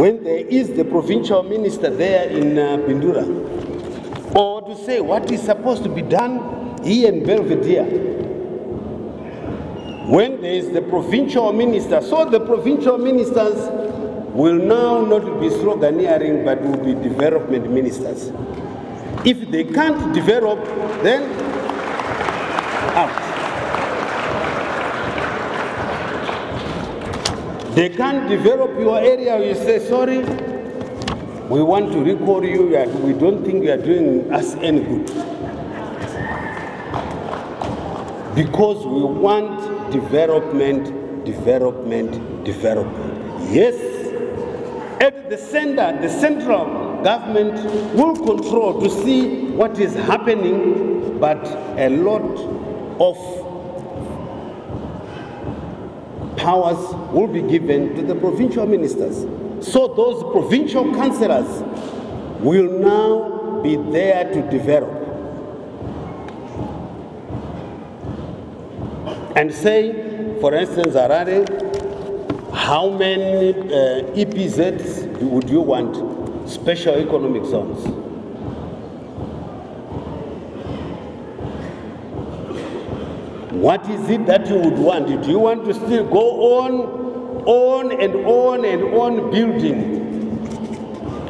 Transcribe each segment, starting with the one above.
when there is the provincial minister there in Bindura, or to say what is supposed to be done here in Belvedere, when there is the provincial minister. So the provincial ministers will now not be sloganeering, but will be development ministers. If they can't develop, then out. They can't develop your area, you say, sorry, we want to recall you, we don't think you are doing us any good. Because we want development, development, development. Yes, at the center, the central government will control to see what is happening, but a lot of powers will be given to the provincial ministers. So those provincial councillors will now be there to develop. And say, for instance, Harare, how many EPZs would you want? Special economic zones. What is it that you would want? Do you want to still go on and on and on building,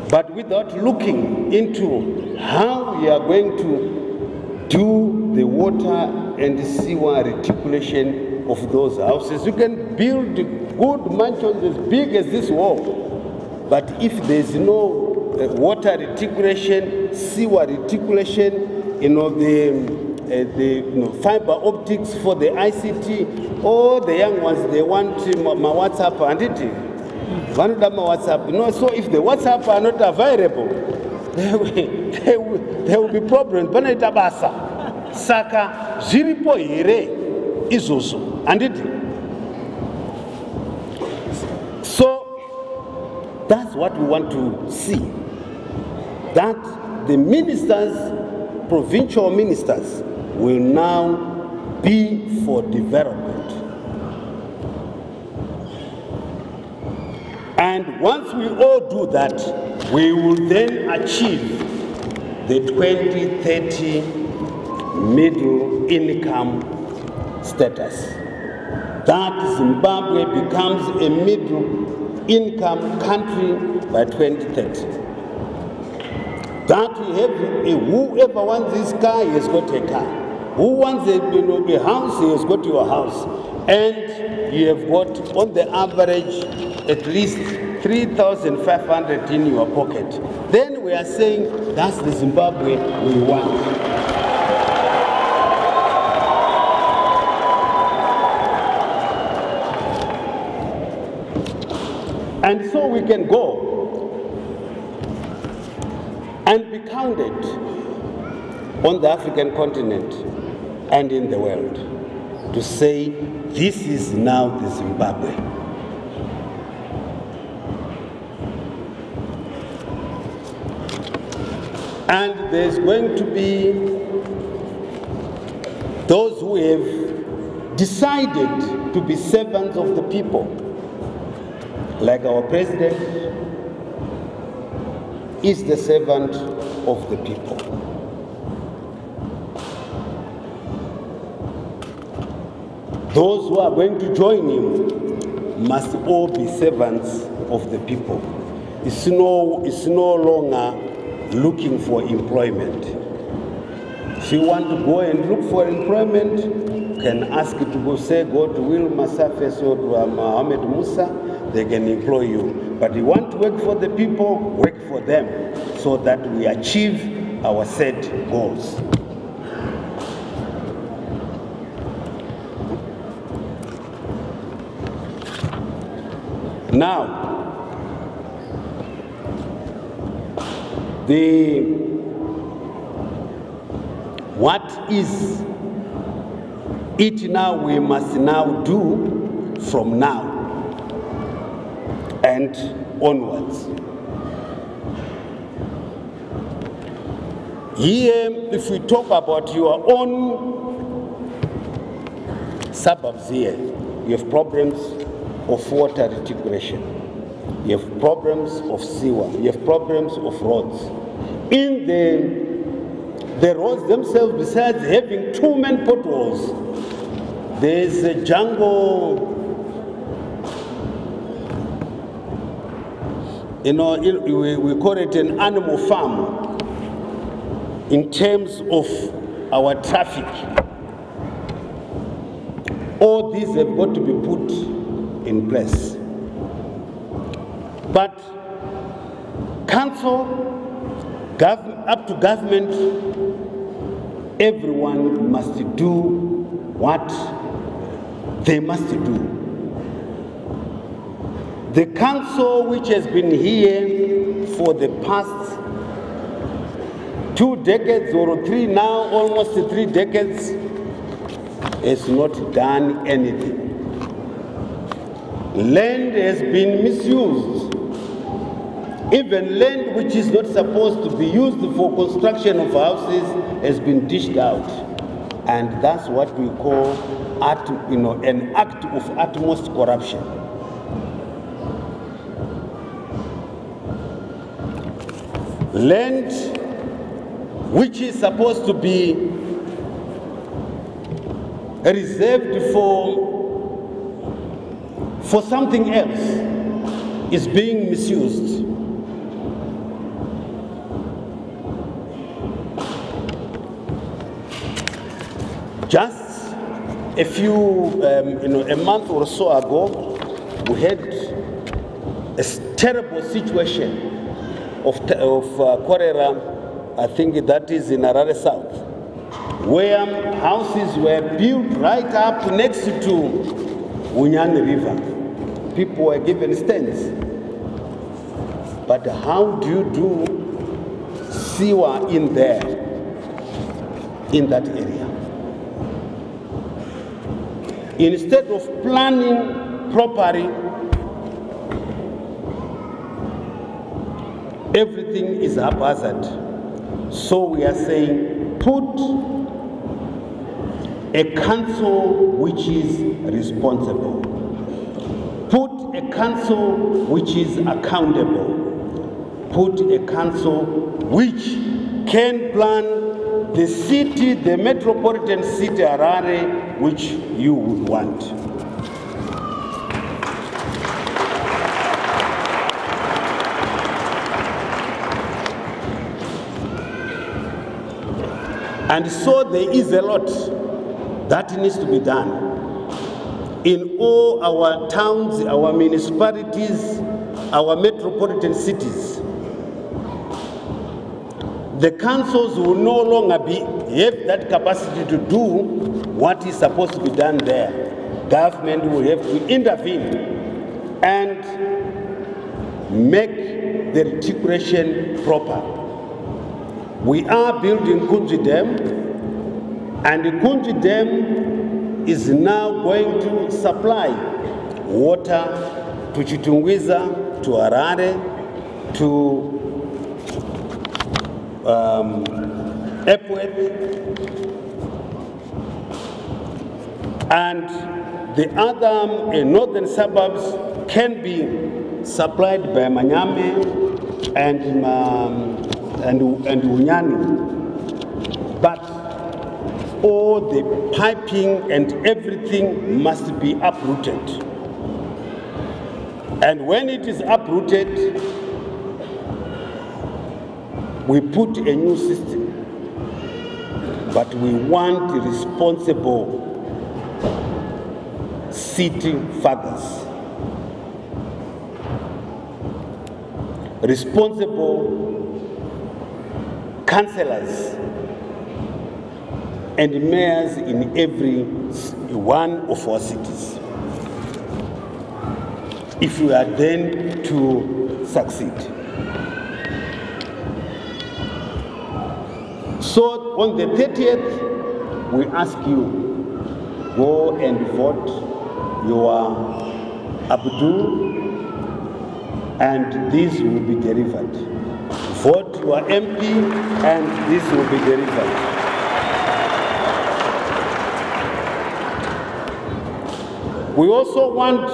but without looking into how we are going to do the water and sewer reticulation of those houses? You can build good mansions as big as this wall, but if there's no water reticulation, sewer reticulation, the fiber optics for the ICT, all the young ones, they want my WhatsApp and it. One of them WhatsApp. So if the WhatsApp are not available, there will be problems. Saka ziripo ire izoso and it. So that's what we want to see. That the ministers, provincial ministers, will now be for development. And once we all do that, we will then achieve the 2030 middle income status. That Zimbabwe becomes a middle income country by 2030. That we have whoever wants this car, he has got a car. Who wants a house, he has got your house. And you have got, on the average, at least 3,500 in your pocket. Then we are saying, that's the Zimbabwe we want. And so we can go and be counted on the African continent and in the world to say, this is now the Zimbabwe. And there's going to be those who have decided to be servants of the people, like our president is the servant of the people. Those who are going to join him must all be servants of the people. It's no longer looking for employment. If you want to go and look for employment, you can ask to go, say, go to Will Masafes or to Mohamed Musa, they can employ you. But you want to work for the people, work for them, so that we achieve our set goals. Now, what is it now we must now do from now and onwards? Here, if we talk about your own suburbs here, you have problems of water reticulation. you have problems of sewer, you have problems of roads. In the roads themselves, besides having too many potholes, there's a jungle, you know, we call it an animal farm in terms of our traffic. All these have got to be put in place. But council, up to government, everyone must do what they must do. The council, which has been here for the past 2 decades or 3 now, almost 3 decades, has not done anything. Land has been misused. Even land which is not supposed to be used for construction of houses has been dished out. And that's what we call an act of utmost corruption. Land which is supposed to be reserved for something else is being misused. Just a few, a month or so ago, we had a terrible situation of cholera, I think that is in Harare South, where houses were built right up next to Unyani River. People were given stands. But how do you do sewer in there, in that area? Instead of planning properly, everything is haphazard. So we are saying, put a council which is responsible. Put a council which is accountable. Put a council which can plan the city, the metropolitan city Harare, which you would want. And so there is a lot that needs to be done in all our towns, our municipalities, our metropolitan cities. The councils will no longer have that capacity to do what is supposed to be done there. Government will have to intervene and make the reticulation proper. We are building Kunji Dam, and the Kunji Dam is now going to supply water to Chitungwiza, to Harare, to Epworth, and the other northern suburbs can be supplied by Manyame and Unyani. But all the piping and everything must be uprooted. And when it is uprooted, we put a new system, but we want responsible city fathers, responsible councillors and mayors in every one of our cities, if we are then to succeed. So on the 30th, we ask you, go and vote your Abdul, and this will be delivered. Vote your MP, and this will be delivered. We also want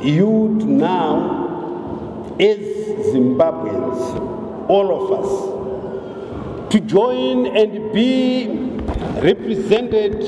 youth now, as Zimbabweans, all of us, to join and be represented